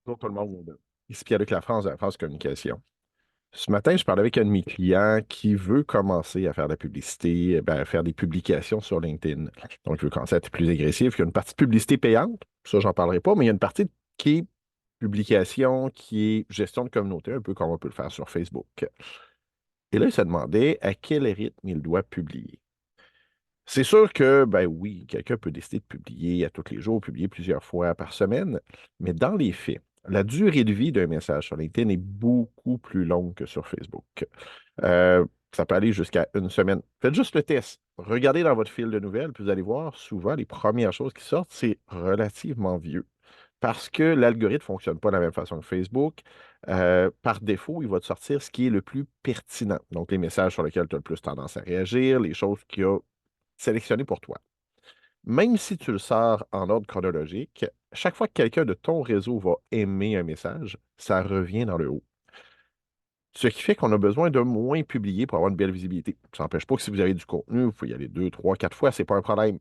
Bonjour tout le monde. Ici Pierre-Luc Lafrance de la France Communication. Ce matin, je parlais avec un de mes clients qui veut commencer à faire de la publicité, à faire des publications sur LinkedIn. Donc, il veut commencer à être plus agressif. Il y a une partie publicité payante, ça, j'en parlerai pas, mais il y a une partie qui est publication, qui est gestion de communauté, un peu comme on peut le faire sur Facebook. Et là, il se demandait à quel rythme il doit publier. C'est sûr que, ben oui, quelqu'un peut décider de publier à tous les jours, publier plusieurs fois par semaine, mais dans les faits, la durée de vie d'un message sur LinkedIn est beaucoup plus longue que sur Facebook. Euh, Ça peut aller jusqu'à une semaine. Faites juste le test. Regardez dans votre fil de nouvelles, puis vous allez voir, souvent, les premières choses qui sortent, c'est relativement vieux. Parce que l'algorithme ne fonctionne pas de la même façon que Facebook. Par défaut, il va te sortir ce qui est le plus pertinent. Donc, les messages sur lesquels tu as le plus tendance à réagir, les choses qu'il a sélectionnées pour toi. Même si tu le sors en ordre chronologique, chaque fois que quelqu'un de ton réseau va aimer un message, ça revient dans le haut. Ce qui fait qu'on a besoin de moins publier pour avoir une belle visibilité. Ça n'empêche pas que si vous avez du contenu, vous pouvez y aller deux, trois, quatre fois, ce n'est pas un problème.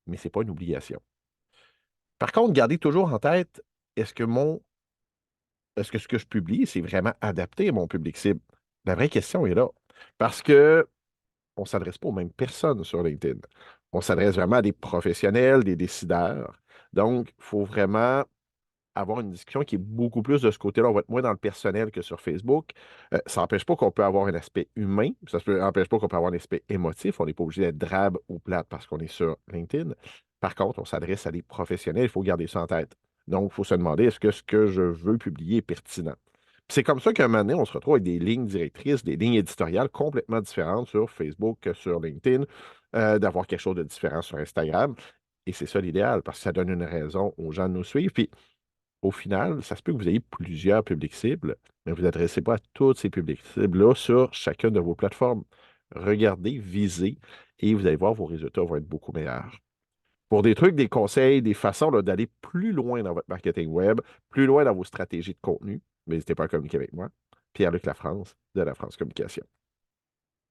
Mais ce n'est pas une obligation. Par contre, gardez toujours en tête, est-ce que mon est-ce que ce que je publie, c'est vraiment adapté à mon public cible? La vraie question est là. Parce que on ne s'adresse pas aux mêmes personnes sur LinkedIn. On s'adresse vraiment à des professionnels, des décideurs. Donc, il faut vraiment avoir une discussion qui est beaucoup plus de ce côté-là. On va être moins dans le personnel que sur Facebook. Ça n'empêche pas qu'on peut avoir un aspect humain. Ça n'empêche pas qu'on peut avoir un aspect émotif. On n'est pas obligé d'être drabe ou plate parce qu'on est sur LinkedIn. Par contre, on s'adresse à des professionnels. Il faut garder ça en tête. Donc, il faut se demander est-ce que ce que je veux publier est pertinent. Puis c'est comme ça qu'à un moment donné, on se retrouve avec des lignes directrices, des lignes éditoriales complètement différentes sur Facebook que sur LinkedIn, d'avoir quelque chose de différent sur Instagram. Et c'est ça l'idéal, parce que ça donne une raison aux gens de nous suivre. Puis au final, ça se peut que vous ayez plusieurs publics cibles, mais vous n'adressez pas à tous ces publics cibles-là sur chacune de vos plateformes. Regardez, visez, et vous allez voir, vos résultats vont être beaucoup meilleurs. Pour des trucs, des conseils, des façons là, d'aller plus loin dans votre marketing web, plus loin dans vos stratégies de contenu, n'hésitez pas à communiquer avec moi. Pierre-Luc Lafrance de la France Communication.